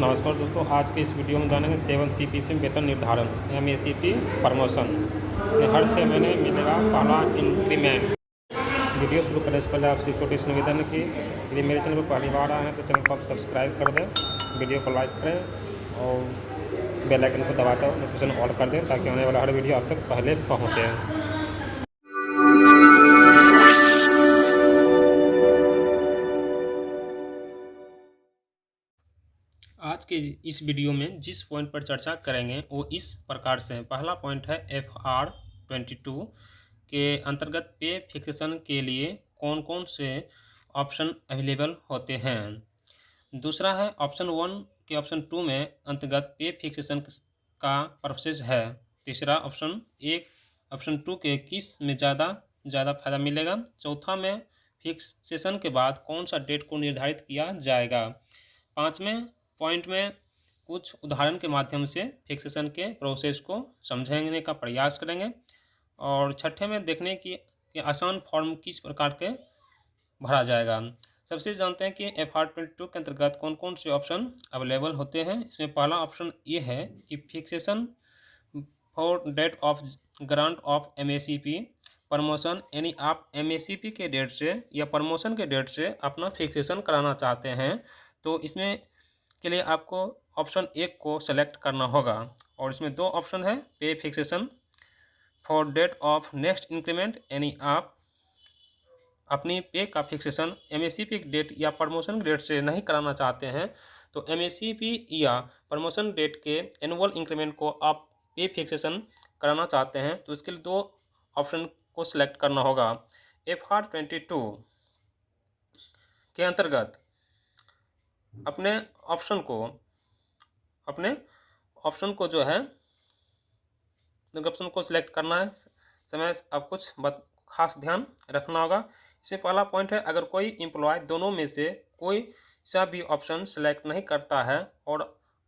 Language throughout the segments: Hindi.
नमस्कार दोस्तों, आज के इस वीडियो में जानेंगे 7 CPC में वेतन निर्धारण MECP प्रमोशन में हर 6 महीने मिलेगा पहला इंक्रीमेंट। वीडियो शुरू करने से पहले आपसे छोटी सी निवेदन है कि यदि मेरे चैनल पर पहली बार आए हैं तो चैनल को आप सब्सक्राइब कर दें, वीडियो को लाइक करें और बेल आइकन को दबाकर नोटिफिकेशन ऑल कर दें ताकि आने वाला हर वीडियो आप तक पहले पहुँचे। आज के इस वीडियो में जिस पॉइंट पर चर्चा करेंगे वो इस प्रकार से है। पहला पॉइंट है FR22 के अंतर्गत पे फिक्सेशन के लिए कौन कौन से ऑप्शन अवेलेबल होते हैं। दूसरा है ऑप्शन 1 के ऑप्शन 2 में अंतर्गत पे फिक्सेशन का प्रोसेस है। तीसरा ऑप्शन 2 के किस में ज़्यादा फायदा मिलेगा। चौथा में फिक्सेशन के बाद कौन सा डेट को निर्धारित किया जाएगा। पाँचवें पॉइंट में कुछ उदाहरण के माध्यम से फिक्सेशन के प्रोसेस को समझने का प्रयास करेंगे और छठे में देखने की आसान फॉर्म किस प्रकार के भरा जाएगा। सबसे जानते हैं कि FR22 के अंतर्गत कौन कौन से ऑप्शन अवेलेबल होते हैं। इसमें पहला ऑप्शन ये है कि fixation for date of grant of MECP promotion, यानी आप MECP के डेट से या प्रमोशन के डेट से अपना फिक्सेशन कराना चाहते हैं तो इसमें के लिए आपको ऑप्शन 1 को सेलेक्ट करना होगा। और इसमें दो ऑप्शन है, pay fixation for date of next increment, यानी आप अपनी पे का फिक्सेशन MECP डेट या प्रमोशन डेट से नहीं कराना चाहते हैं तो MECP या प्रमोशन डेट के एनुअल इंक्रीमेंट को आप पे फिक्सेशन कराना चाहते हैं तो इसके लिए दो ऑप्शन को सिलेक्ट करना होगा। FR22 के अंतर्गत अपने ऑप्शन को जो है ऑप्शन को सिलेक्ट करना है समय आप कुछ खास ध्यान रखना होगा। इसमें पहला पॉइंट है, अगर कोई एम्प्लॉय दोनों में से कोई सा भी ऑप्शन सेलेक्ट नहीं करता है और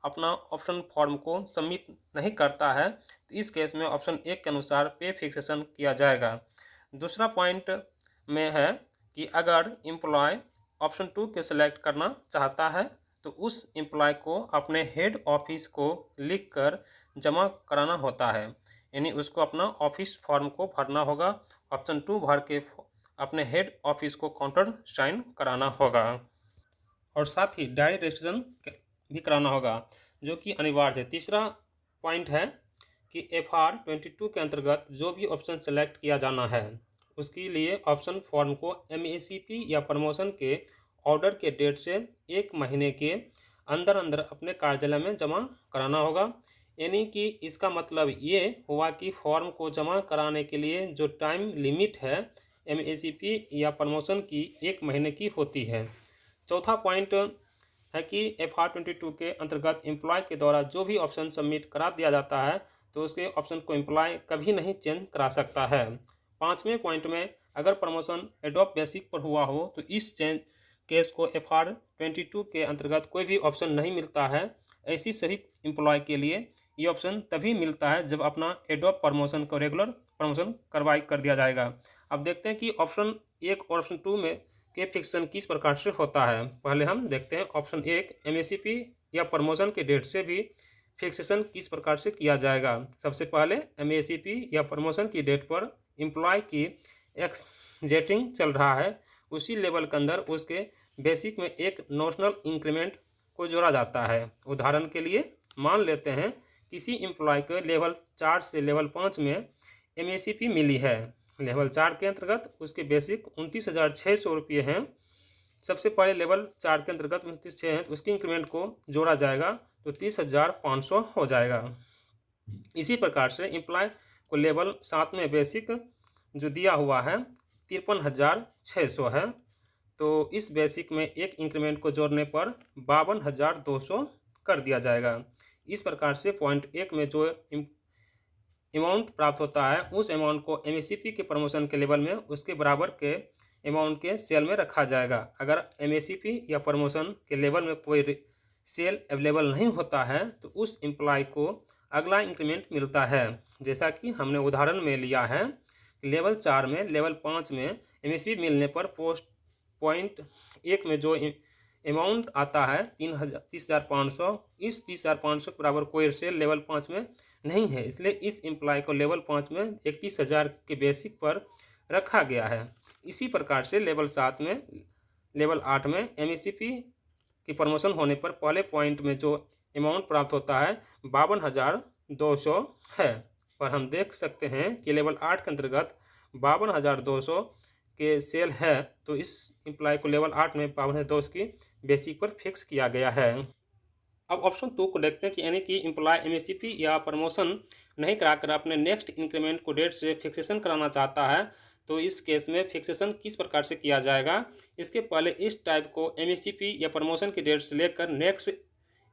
अपना ऑप्शन फॉर्म को सबमिट नहीं करता है तो इस केस में ऑप्शन 1 के अनुसार पे फिक्सेशन किया जाएगा। दूसरा पॉइंट में है कि अगर एम्प्लॉय ऑप्शन 2 के सिलेक्ट करना चाहता है तो उस एम्प्लॉय को अपने हेड ऑफिस को लिखकर जमा कराना होता है, यानी उसको अपना ऑफिस फॉर्म को भरना होगा। ऑप्शन 2 भर के अपने हेड ऑफिस को काउंटर साइन कराना होगा और साथ ही डायरी रजिस्ट्रेशन भी कराना होगा जो कि अनिवार्य है। तीसरा पॉइंट है कि FR22 के अंतर्गत जो भी ऑप्शन सेलेक्ट किया जाना है उसके लिए ऑप्शन फॉर्म को MECP या प्रमोशन के ऑर्डर के डेट से 1 महीने के अंदर अपने कार्यालय में जमा कराना होगा। यानी कि इसका मतलब ये हुआ कि फॉर्म को जमा कराने के लिए जो टाइम लिमिट है MECP या प्रमोशन की 1 महीने की होती है। चौथा पॉइंट है कि FR22 के अंतर्गत एम्प्लॉय के द्वारा जो भी ऑप्शन सबमिट करा दिया जाता है तो उसके ऑप्शन को एम्प्लॉय कभी नहीं चेंज करा सकता है। पाँचवें पॉइंट में अगर प्रमोशन एडोप बेसिक पर हुआ हो तो इस चेंज केस को FR22 के अंतर्गत कोई भी ऑप्शन नहीं मिलता है। ऐसी सभी एम्प्लॉय के लिए ये ऑप्शन तभी मिलता है जब अपना एडोप प्रमोशन को रेगुलर प्रमोशन कर दिया जाएगा। अब देखते हैं कि ऑप्शन 1 और ऑप्शन 2 में के फिक्सेशन किस प्रकार से होता है। पहले हम देखते हैं ऑप्शन 1 MECP या प्रमोशन के डेट से भी फिक्सेशन किस प्रकार से किया जाएगा। सबसे पहले MECP या प्रमोशन की डेट पर एम्प्लॉय की एक्सजेटिंग चल रहा है, उसी लेवल के अंदर उसके बेसिक में एक नॉमिनल इंक्रीमेंट को जोड़ा जाता है। उदाहरण के लिए मान लेते हैं किसी एम्प्लॉय को लेवल 4 से लेवल 5 में MECP मिली है। लेवल 4 के अंतर्गत उसके बेसिक 29,600 रुपये हैं। सबसे पहले लेवल 4 के अंतर्गत 29,600 हैं तो उसकी इंक्रीमेंट को जोड़ा जाएगा तो 30,500 हो जाएगा। इसी प्रकार से एम्प्लॉय को लेवल 7 में बेसिक जो दिया हुआ है 53,600 है तो इस बेसिक में एक इंक्रीमेंट को जोड़ने पर 52,200 कर दिया जाएगा। इस प्रकार से पॉइंट 1 में जो अमाउंट प्राप्त होता है उस अमाउंट को MECP के प्रमोशन के लेवल में उसके बराबर के अमाउंट के सेल में रखा जाएगा। अगर MECP या प्रमोशन के लेवल में कोई सेल अवेलेबल नहीं होता है तो उस एम्प्लॉय को अगला इंक्रीमेंट मिलता है। जैसा कि हमने उदाहरण में लिया है, लेवल 4 में लेवल 5 में MECP मिलने पर पॉइंट 1 में जो अमाउंट आता है 30,500, इस 30,500 के बराबर कोई सेल लेवल 5 में नहीं है, इसलिए इस एम्प्लॉय को लेवल 5 में 31,000 के बेसिक पर रखा गया है। इसी प्रकार से लेवल 8 में एमएससीपी की प्रमोशन होने पर पहले पॉइंट में जो अमाउंट प्राप्त होता है 52,200 है, पर हम देख सकते हैं कि लेवल 8 के अंतर्गत 52,200 के सेल है, तो इस एम्प्लॉय को लेवल 8 में 52,200 की बेसिक पर फिक्स किया गया है। अब ऑप्शन 2 को देखते हैं कि यानी कि एम्प्लॉय एमएससीपी या प्रमोशन नहीं कराकर अपने नेक्स्ट इंक्रीमेंट को डेट से फिक्सेशन कराना चाहता है, तो इस केस में फिक्सेशन किस प्रकार से किया जाएगा। इसके पहले इस टाइप को एमएससीपी या प्रमोशन की डेट से लेकर नेक्स्ट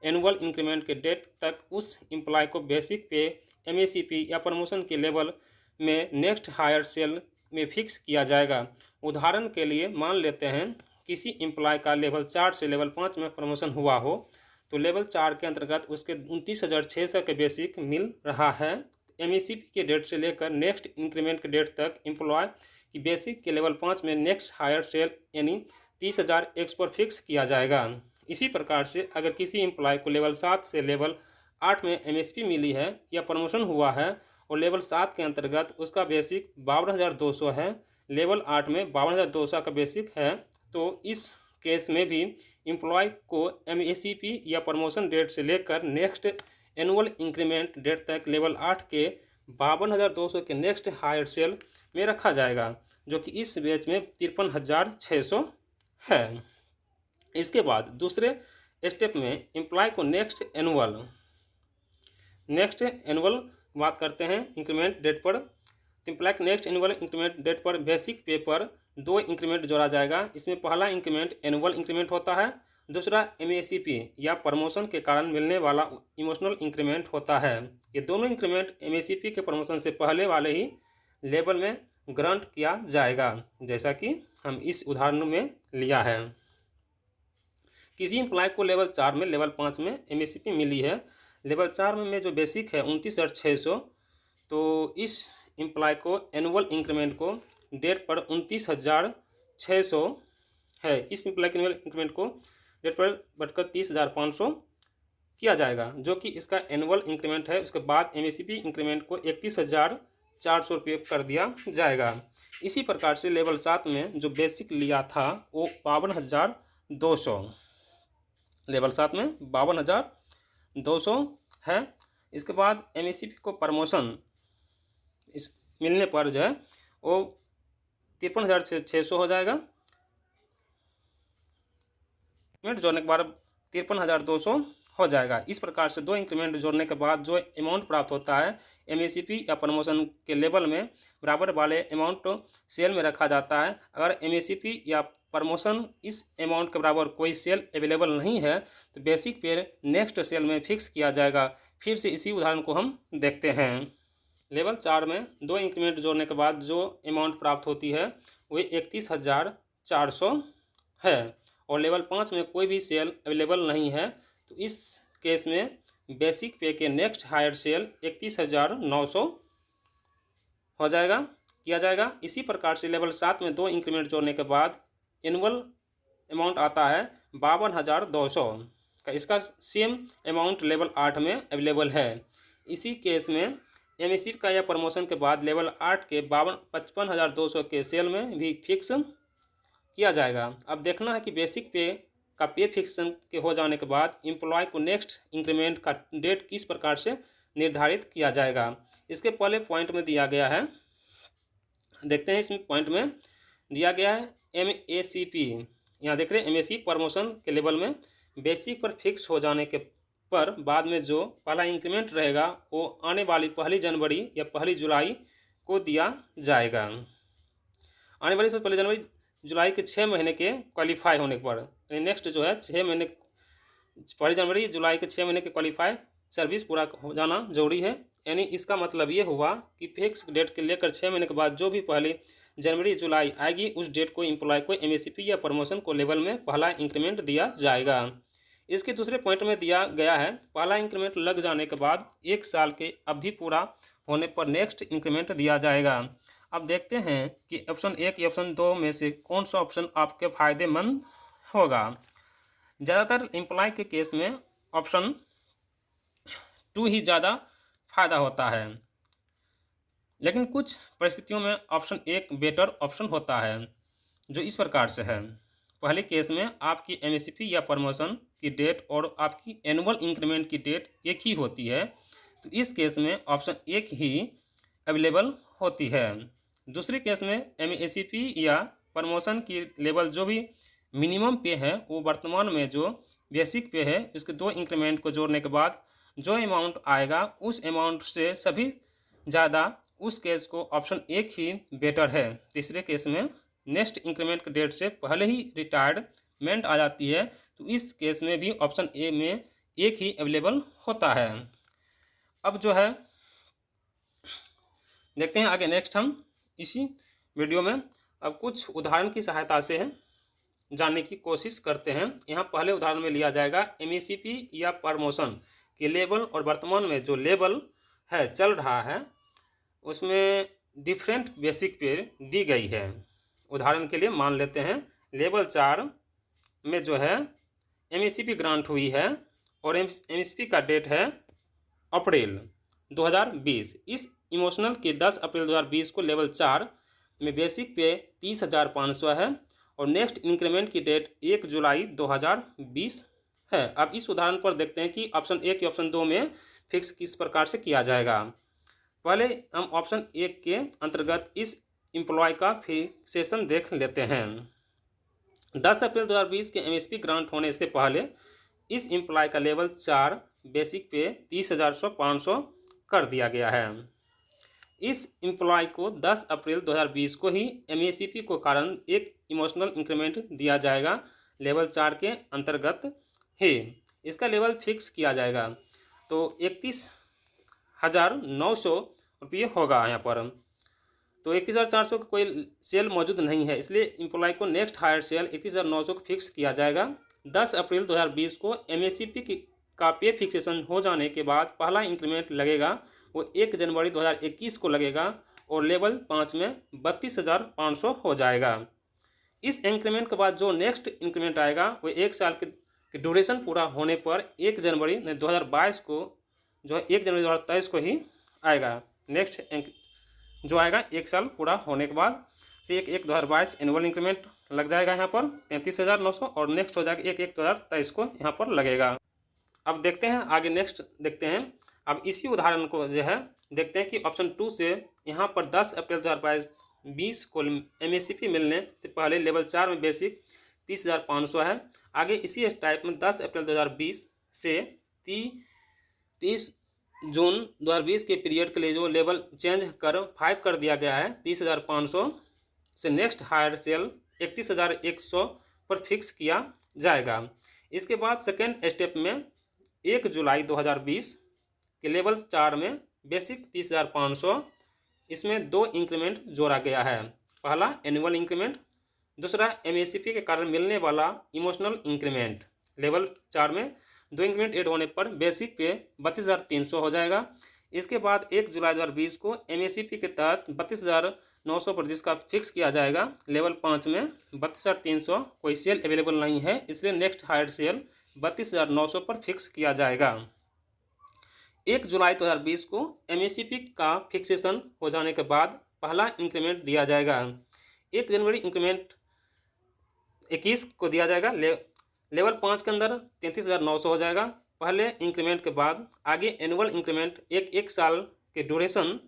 एनुअल इंक्रीमेंट के डेट तक उस एम्प्लॉय को बेसिक पे एमएससीपी या प्रमोशन के लेवल में नेक्स्ट हायर सेल में फिक्स किया जाएगा। उदाहरण के लिए मान लेते हैं किसी एम्प्लॉय का लेवल 4 से लेवल 5 में प्रमोशन हुआ हो, तो लेवल 4 के अंतर्गत उसके 29,600 के बेसिक मिल रहा है। एमएससीपी के डेट से लेकर नेक्स्ट इंक्रीमेंट के डेट तक एम्प्लॉय की बेसिक के लेवल 5 में नेक्स्ट हायर सेल यानी 30,100 पर फिक्स किया जाएगा। इसी प्रकार से अगर किसी एम्प्लॉय को लेवल 7 से लेवल 8 में एमएसपी मिली है या प्रमोशन हुआ है और लेवल 7 के अंतर्गत उसका बेसिक 52,200 है, लेवल 8 में 52,200 का बेसिक है, तो इस केस में भी एम्प्लॉय को एमएससीपी या प्रमोशन डेट से लेकर नेक्स्ट एनुअल इंक्रीमेंट डेट तक लेवल 8 के 52,200 के नेक्स्ट हायर सेल में रखा जाएगा, जो कि इस बैच में 53,600 है। इसके बाद दूसरे स्टेप में एम्प्लॉय को नेक्स्ट एनुअल बात करते हैं इंक्रीमेंट डेट पर। एम्प्लॉय के नेक्स्ट एनुअल इंक्रीमेंट डेट पर बेसिक पे पर 2 इंक्रीमेंट जोड़ा जाएगा। इसमें पहला इंक्रीमेंट एनुअल इंक्रीमेंट होता है, दूसरा एमएससीपी या प्रमोशन के कारण मिलने वाला इमोशनल इंक्रीमेंट होता है। ये दोनों इंक्रीमेंट एमएससीपी के प्रमोशन से पहले वाले ही लेवल में ग्रांट किया जाएगा, जैसा कि हम इस उदाहरण में लिया है। किसी एम्प्लॉय को लेवल 4 में लेवल 5 में एमएससीपी मिली है, लेवल 4 में जो बेसिक है 29,600, तो इस एम्प्लॉय को एनुअल इंक्रीमेंट को डेट पर 29,600 है। इस एम्प्लॉय के एनुअल इंक्रीमेंट को डेट पर बढ़कर 30,500 किया जाएगा, जो कि इसका एनुअल इंक्रीमेंट है। उसके बाद एमएससीपी इंक्रीमेंट को 31,400 रुपये कर दिया जाएगा। इसी प्रकार से लेवल 7 में जो बेसिक लिया था वो 52,200, लेवल 7 में 52,200 है। इसके बाद एमएससीपी को प्रमोशन इस मिलने पर जो है वो 53,600 हो जाएगा। इंक्रीमेंट जोड़ने के बाद 53,200 हो जाएगा। इस प्रकार से 2 इंक्रीमेंट जोड़ने के बाद जो अमाउंट प्राप्त होता है एमएससीपी या प्रमोशन के लेवल में बराबर वाले अमाउंट सेल में रखा जाता है। अगर एमएससीपी या प्रमोशन इस अमाउंट के बराबर कोई सेल अवेलेबल नहीं है, तो बेसिक पे नेक्स्ट सेल में फिक्स किया जाएगा। फिर से इसी उदाहरण को हम देखते हैं। लेवल 4 में 2 इंक्रीमेंट जोड़ने के बाद जो अमाउंट प्राप्त होती है वह 31,400 है, और लेवल 5 में कोई भी सेल अवेलेबल नहीं है, तो इस केस में बेसिक पे के नेक्स्ट हायर सेल 31,900 हो जाएगा किया जाएगा। इसी प्रकार से लेवल 7 में 2 इंक्रीमेंट जोड़ने के बाद एनुअल अमाउंट आता है 52,200 का। इसका सेम अमाउंट लेवल 8 में अवेलेबल है। इसी केस में एमएससी का या प्रमोशन के बाद लेवल 8 के 55,200 के सेल में भी फिक्स किया जाएगा। अब देखना है कि बेसिक पे का पे फिक्सन के हो जाने के बाद एम्प्लॉय को नेक्स्ट इंक्रीमेंट का डेट किस प्रकार से निर्धारित किया जाएगा। इसके पहले पॉइंट में दिया गया है, देखते हैं इसमें पॉइंट में दिया गया है एमएससीपी। यहाँ देख रहे हैं एमएससी प्रमोशन के लेवल में बेसिक पर फिक्स हो जाने के पर बाद में जो पहला इंक्रीमेंट रहेगा वो आने वाली 1 जनवरी या 1 जुलाई को दिया जाएगा। आने वाली 1 जनवरी जुलाई के 6 महीने के क्वालिफाई होने पर, यानी नेक्स्ट जो है 6 महीने 1 जनवरी जुलाई के 6 महीने के क्वालिफाई सर्विस पूरा हो जाना जरूरी है। यानी इसका मतलब ये हुआ कि फिक्स डेट के लेकर 6 महीने के बाद जो भी 1 जनवरी जुलाई आएगी उस डेट को एम्प्लॉय को एमएससीपी या प्रमोशन को लेवल में पहला इंक्रीमेंट दिया जाएगा। इसके दूसरे पॉइंट में दिया गया है पहला इंक्रीमेंट लग जाने के बाद 1 साल के अवधि पूरा होने पर नेक्स्ट इंक्रीमेंट दिया जाएगा। अब देखते हैं कि ऑप्शन 1 या ऑप्शन 2 में से कौन सा ऑप्शन आपके फ़ायदेमंद होगा। ज़्यादातर एम्प्लॉय के केस में ऑप्शन 2 ही ज़्यादा फायदा होता है, लेकिन कुछ परिस्थितियों में ऑप्शन 1 बेटर ऑप्शन होता है, जो इस प्रकार से है। पहले केस में आपकी एमएसपी या प्रमोशन की डेट और आपकी एनुअल इंक्रीमेंट की डेट एक ही होती है, तो इस केस में ऑप्शन 1 ही अवेलेबल होती है। दूसरे केस में एमएसपी या प्रमोशन की लेवल जो भी मिनिमम पे है वो वर्तमान में जो बेसिक पे है उसके 2 इंक्रीमेंट को जोड़ने के बाद जो अमाउंट आएगा उस अमाउंट से सभी ज़्यादा उस केस को ऑप्शन 1 ही बेटर है। तीसरे केस में नेक्स्ट इंक्रीमेंट की डेट से पहले ही रिटायरमेंट आ जाती है, तो इस केस में भी ऑप्शन ए में 1 ही अवेलेबल होता है। अब जो है देखते हैं आगे नेक्स्ट हम इसी वीडियो में अब कुछ उदाहरण की सहायता से जानने की कोशिश करते हैं। यहाँ पहले उदाहरण में लिया जाएगा एमएसपी या प्रमोशन के लेवल और वर्तमान में जो लेवल है चल रहा है उसमें डिफरेंट बेसिक पे दी गई है। उदाहरण के लिए मान लेते हैं लेवल 4 में जो है एमएसपी ग्रांट हुई है और एमएसपी का डेट है अप्रैल 2020। इस इमोशनल के 10 अप्रैल 2020 को लेवल 4 में बेसिक पे 30,500 है और नेक्स्ट इंक्रीमेंट की डेट 1 जुलाई 2020 है। अब इस उदाहरण पर देखते हैं कि ऑप्शन 1 या ऑप्शन 2 में फिक्स किस प्रकार से किया जाएगा। पहले हम ऑप्शन 1 के अंतर्गत इस एम्प्लॉय का फिक्सेशन देख लेते हैं। 10 अप्रैल 2020 के एमएसपी ग्रांट होने से पहले इस एम्प्लॉय का लेवल 4 बेसिक पे 30,500 कर दिया गया है। इस एम्प्लॉय को 10 अप्रैल 2020 को ही एमएसपी को कारण एक इमोशनल इंक्रीमेंट दिया जाएगा लेवल 4 के अंतर्गत ही। इसका लेवल फिक्स किया जाएगा तो 31,900 रुपये होगा यहाँ पर। तो 31,400 का कोई सेल मौजूद नहीं है, इसलिए एम्प्लॉय को नेक्स्ट हायर सेल 31,900 को फिक्स किया जाएगा। 10 अप्रैल 2020 को एमएसपी का पे फिक्सेशन हो जाने के बाद पहला इंक्रीमेंट लगेगा वो 1 जनवरी 2021 को लगेगा और लेवल 5 में 32,500 हो जाएगा। इस इंक्रीमेंट के बाद जो नेक्स्ट इंक्रीमेंट आएगा वो 1 साल के ड्यूरेशन पूरा होने पर 1 जनवरी 2022 को जो है 1 जनवरी 2023 को ही आएगा। नेक्स्ट जो आएगा 1 साल पूरा होने के बाद से 1/1/2022 एनुअल इंक्रीमेंट लग जाएगा यहाँ पर 33,900 और नेक्स्ट हो जाएगा 1/1/2023 को यहाँ पर लगेगा। अब देखते हैं आगे नेक्स्ट देखते हैं। अब इसी उदाहरण को जो है देखते हैं कि ऑप्शन 2 से यहाँ पर 10 अप्रैल 2020 को एमएसपी मिलने से पहले लेवल 4 में बेसिक 30,500 है। आगे इसी टाइप में 10 अप्रैल 2020 से 30 जून 2020 के पीरियड के लिए जो लेवल चेंज कर 5 कर दिया गया है 30,500 से नेक्स्ट हायर सेल 31,100 पर फिक्स किया जाएगा। इसके बाद सेकेंड स्टेप में 1 जुलाई 2020 के लेवल 4 में बेसिक 30,500 इसमें 2 इंक्रीमेंट जोड़ा गया है। पहला एनुअल इंक्रीमेंट, दूसरा एमएसपी के कारण मिलने वाला इमोशनल इंक्रीमेंट। लेवल 4 में 2 इंक्रीमेंट ऐड होने पर बेसिक पे 32,300 हो जाएगा। इसके बाद 1 जुलाई 2020 को एमएसपी के तहत 32,900 पर जिसका फिक्स किया जाएगा लेवल 5 में 32,300 कोई सेल अवेलेबल नहीं है, इसलिए नेक्स्ट हायर सेल 32,900 पर फिक्स किया जाएगा। 1 जुलाई 2020 को एमएसपी का फिक्सेशन हो जाने के बाद पहला इंक्रीमेंट दिया जाएगा। 1 जनवरी इंक्रीमेंट 21 को दिया जाएगा। लेवल 5 के अंदर 33,900 हो जाएगा पहले इंक्रीमेंट के बाद। आगे एनुअल इंक्रीमेंट एक साल के ड्यूरेशन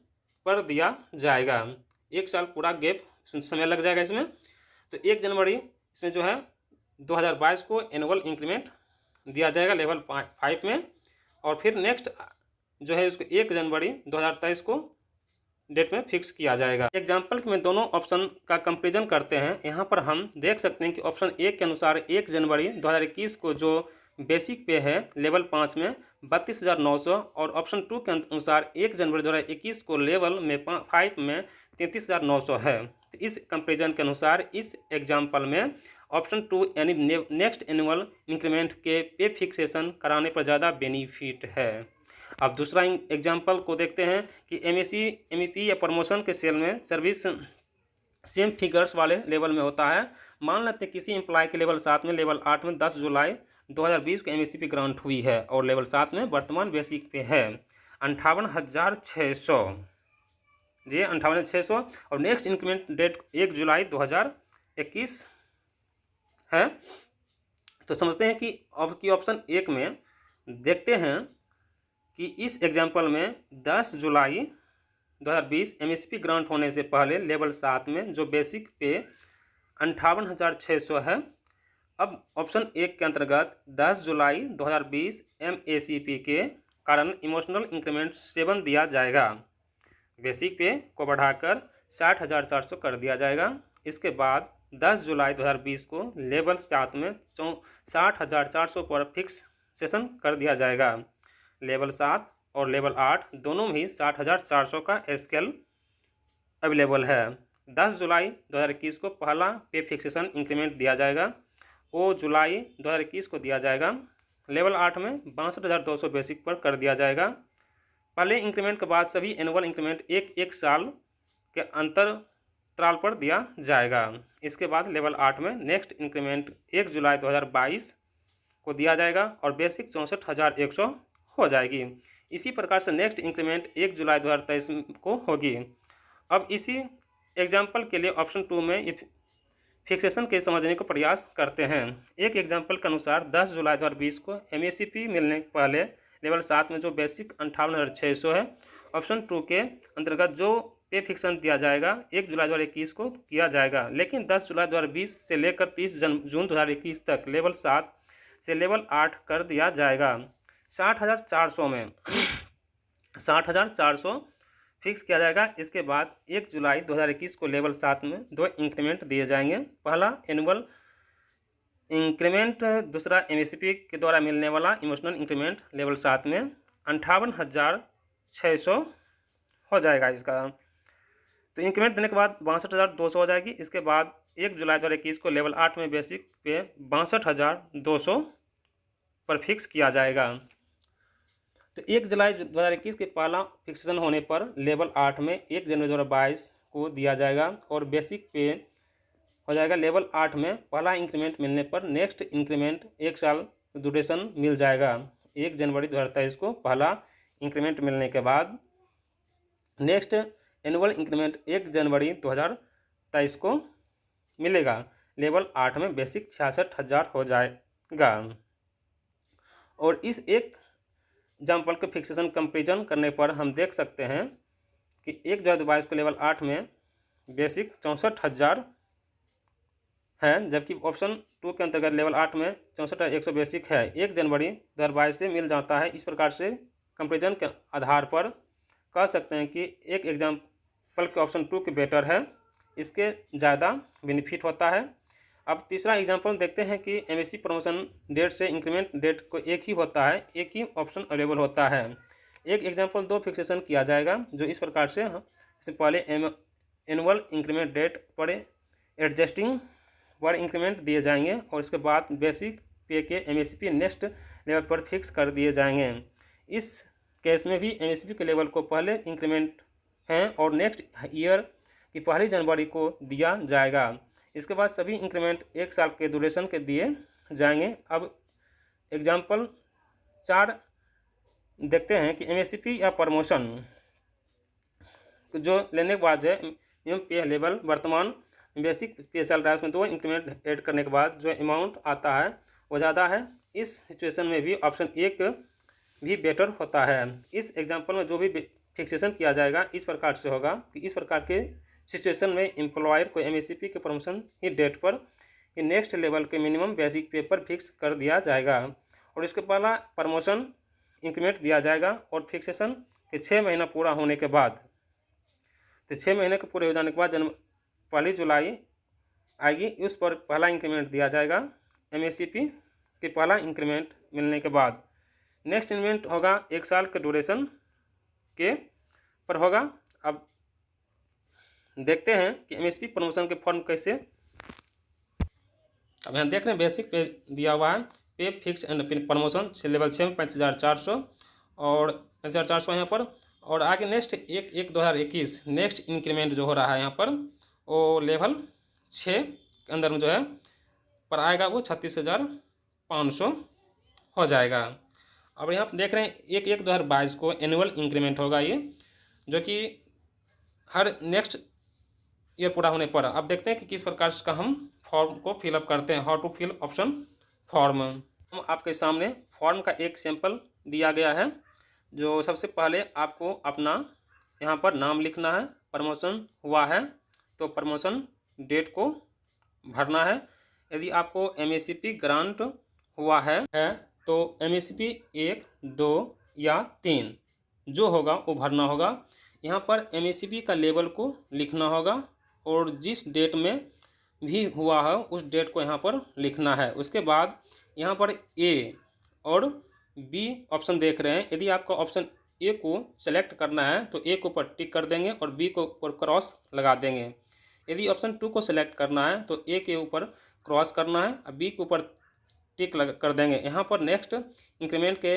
पर दिया जाएगा। 1 साल पूरा गैप समय लग जाएगा इसमें। तो 1 जनवरी इसमें जो है 2022 को एनुअल इंक्रीमेंट दिया जाएगा लेवल 5 में और फिर नेक्स्ट जो है उसको 1 जनवरी 2023 को डेट में फिक्स किया जाएगा। एग्जाम्पल में दोनों ऑप्शन का कंपेरिजन करते हैं। यहाँ पर हम देख सकते हैं कि ऑप्शन 1 के अनुसार 1 जनवरी 2021 को जो बेसिक पे है लेवल 5 में 32,900 और ऑप्शन 2 के अनुसार 1 जनवरी 2021 को लेवल में 5 में 33,900 है। तो इस कंपेरिजन के अनुसार इस एग्जाम्पल में ऑप्शन 2 यानी नेक्स्ट एनुअल इंक्रीमेंट के पे फिक्सेशन कराने पर ज़्यादा बेनिफिट है। अब दूसरा एग्जाम्पल को देखते हैं कि एमएसपी या प्रमोशन के सेल में सर्विस सेम फिगर्स वाले लेवल में होता है। मान लेते हैं किसी एम्प्लॉय के लेवल 7 में लेवल 8 में 10 जुलाई 2020 को MSCP ग्रांट हुई है और लेवल 7 में वर्तमान बेसिक पे है 58,600 जी 58,600। और नेक्स्ट इंक्रीमेंट डेट 1 जुलाई 2021 है। तो समझते हैं कि अब की ऑप्शन 1 में देखते हैं कि इस एग्जाम्पल में 10 जुलाई 2020 MSP ग्रांट होने से पहले लेवल 7 में जो बेसिक पे 58,600 है, अब ऑप्शन 1 के अंतर्गत 10 जुलाई 2020 MACP के कारण इमोशनल इंक्रीमेंट 7 दिया जाएगा। बेसिक पे को बढ़ाकर 60,400 कर दिया जाएगा। इसके बाद 10 जुलाई 2020 को लेवल 7 में 60,400 पर फिक्स सेशन कर दिया जाएगा। लेवल 7 और लेवल 8 दोनों में ही 60,400 का स्केल अवेलेबल है। 10 जुलाई 2021 को पहला पे फिक्सेशन इंक्रीमेंट दिया जाएगा, वो जुलाई 2021 को दिया जाएगा। लेवल 8 में 62,200 बेसिक पर कर दिया जाएगा। पहले इंक्रीमेंट के बाद सभी एनुअल इंक्रीमेंट एक साल के अंतराल पर दिया जाएगा। इसके बाद लेवल 8 में नेक्स्ट इंक्रीमेंट 1 जुलाई 2022 को दिया जाएगा और बेसिक 64,100 हो जाएगी। इसी प्रकार से नेक्स्ट इंक्रीमेंट 1 जुलाई 2023 को होगी। अब इसी एग्जाम्पल के लिए ऑप्शन 2 में फिक्सेशन के समझने का प्रयास करते हैं। एक एग्जाम्पल के अनुसार 10 जुलाई 2020 को MACP मिलने के पहले लेवल 7 में जो बेसिक 58,600 है, ऑप्शन 2 के अंतर्गत जो पे फिक्सन दिया जाएगा 1 जुलाई 2021 को किया जाएगा। लेकिन 10 जुलाई 2020 से लेकर 30 जून 2021 तक लेवल 7 से लेवल 8 कर दिया जाएगा। 60,400 में 60,400 फिक्स किया जाएगा। इसके बाद 1 जुलाई 2021 को लेवल 7 में 2 इंक्रीमेंट दिए जाएंगे। पहला एनुअल इंक्रीमेंट, दूसरा MACP के द्वारा मिलने वाला इमोशनल इंक्रीमेंट लेवल 7 में 58,600 हो जाएगा इसका। तो इंक्रीमेंट देने के बाद 62,200 हो जाएगी। इसके बाद 1 जुलाई 2021 को लेवल 8 में बेसिक पे 62,200 पर फिक्स किया जाएगा। तो 1 जुलाई 2021 के पहला फिक्सेशन होने पर लेवल 8 में 1 जनवरी 2022 को दिया जाएगा और बेसिक पे हो जाएगा। लेवल 8 में पहला इंक्रीमेंट मिलने पर नेक्स्ट इंक्रीमेंट 1 साल ड्यूरेशन मिल जाएगा। 1 जनवरी 2023 को पहला इंक्रीमेंट मिलने के बाद नेक्स्ट एनुअल इंक्रीमेंट 1 जनवरी 2023 को मिलेगा। लेवल 8 में बेसिक 66,000 हो जाएगा। और इस एक एग्जाम्पल के फिक्सेशन कंपेरिजन करने पर हम देख सकते हैं कि 1 जुलाई 2022 को लेवल 8 में बेसिक 64,000 है, जबकि ऑप्शन 2 के अंतर्गत लेवल 8 में 64,100 बेसिक है। 1 जनवरी 2022 से मिल जाता है। इस प्रकार से कंपेरिजन के आधार पर कह सकते हैं कि एक एग्जाम्पल के ऑप्शन 2 के बेटर है, इसके ज़्यादा बेनिफिट होता है। अब तीसरा एग्जाम्पल देखते हैं कि MSP प्रमोशन डेट से इंक्रीमेंट डेट को एक ही होता है, एक ही ऑप्शन अवेलेबल होता है। एक एग्जाम्पल 2 फिक्सेशन किया जाएगा जो इस प्रकार से, इससे पहले एनुअल इंक्रीमेंट डेट पर एडजस्टिंग पर इंक्रीमेंट दिए जाएंगे और इसके बाद बेसिक पे के MSP नेक्स्ट लेवल पर फिक्स कर दिए जाएंगे। इस केस में भी MSP के लेवल को पहले इंक्रीमेंट हैं और नेक्स्ट ईयर की 1 जनवरी को दिया जाएगा। इसके बाद सभी इंक्रीमेंट 1 साल के ड्यूरेशन के दिए जाएंगे। अब एग्जाम्पल 4 देखते हैं कि MSCP या प्रमोशन जो लेने के बाद है मिनिमम पे लेवल वर्तमान बेसिक पे चल रहा है, उसमें 2 इंक्रीमेंट ऐड करने के बाद जो अमाउंट आता है वो ज़्यादा है। इस सिचुएशन में भी ऑप्शन 1 भी बेटर होता है। इस एग्जाम्पल में जो भी फिक्सेशन किया जाएगा इस प्रकार से होगा कि इस प्रकार के सिचुएशन में एम्प्लॉयर को MSCP के प्रमोशन की डेट पर नेक्स्ट लेवल के मिनिमम बेसिक पे पर फिक्स कर दिया जाएगा और इसके पहला प्रमोशन इंक्रीमेंट दिया जाएगा और फिक्सेशन के 6 महीना पूरा होने के बाद, तो 6 महीने के पूरे हो जाने के बाद 1 जुलाई आएगी, उस पर पहला इंक्रीमेंट दिया जाएगा। MSCP के पहला इंक्रीमेंट मिलने के बाद नेक्स्ट इंक्रीमेंट होगा 1 साल के ड्यूरेशन के पर होगा। अब देखते हैं कि MSP प्रमोशन के फॉर्म कैसे। अब यहाँ देख रहे हैं बेसिक पे दिया हुआ है पे फिक्स एंड प्रमोशन से लेवल 6 में 35,400 और 35,400 यहाँ पर। और आगे नेक्स्ट 1/1/2021 नेक्स्ट इंक्रीमेंट जो हो रहा है यहाँ पर वो लेवल 6 के अंदर में जो है पर आएगा वो 36,500 हो जाएगा। अब यहाँ पर देख रहे हैं 1/1/2022 को एनुअल इंक्रीमेंट होगा ये, जो कि हर नेक्स्ट ईयर पूरा होने पर। अब देखते हैं कि किस प्रकार का हम फॉर्म को फिलअप करते हैं। How to fill option form. हम आपके सामने फॉर्म का एक सैंपल दिया गया है, जो सबसे पहले आपको अपना यहाँ पर नाम लिखना है। प्रमोशन हुआ है तो प्रमोशन डेट को भरना है। यदि आपको एमएससीपी ग्रांट हुआ है तो एमएससीपी 1, 2 या 3 जो होगा वो भरना होगा। यहाँ पर एमएससीपी का लेवल को लिखना होगा और जिस डेट में भी हुआ है उस डेट को यहाँ पर लिखना है। उसके बाद यहाँ पर ए और बी ऑप्शन देख रहे हैं। यदि आपको ऑप्शन ए को सेलेक्ट करना है तो ए के ऊपर टिक कर देंगे और बी को ऊपर क्रॉस लगा देंगे। यदि ऑप्शन 2 को सेलेक्ट करना है तो ए के ऊपर क्रॉस करना है और बी के ऊपर टिक कर देंगे। यहाँ पर नेक्स्ट इंक्रीमेंट के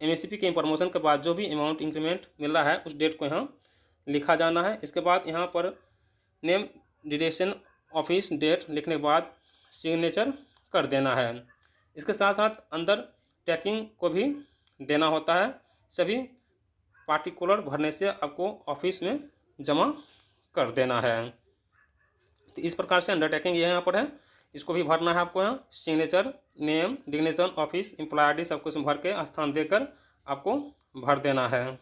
एमएससीपी के प्रमोशन के बाद जो भी अमाउंट इंक्रीमेंट मिल रहा है उस डेट को यहाँ लिखा जाना है। इसके बाद यहाँ पर नेम, डिरेक्शन, ऑफिस, डेट लिखने के बाद सिग्नेचर कर देना है। इसके साथ साथ अंदर टैगिंग को भी देना होता है। सभी पार्टिकुलर भरने से आपको ऑफिस में जमा कर देना है। तो इस प्रकार से अंडरटेकिंग ये यहाँ पर है, इसको भी भरना है आपको। यहाँ signature, name, designation, office, employ ID सब कुछ भर के स्थान देकर आपको भर देना है।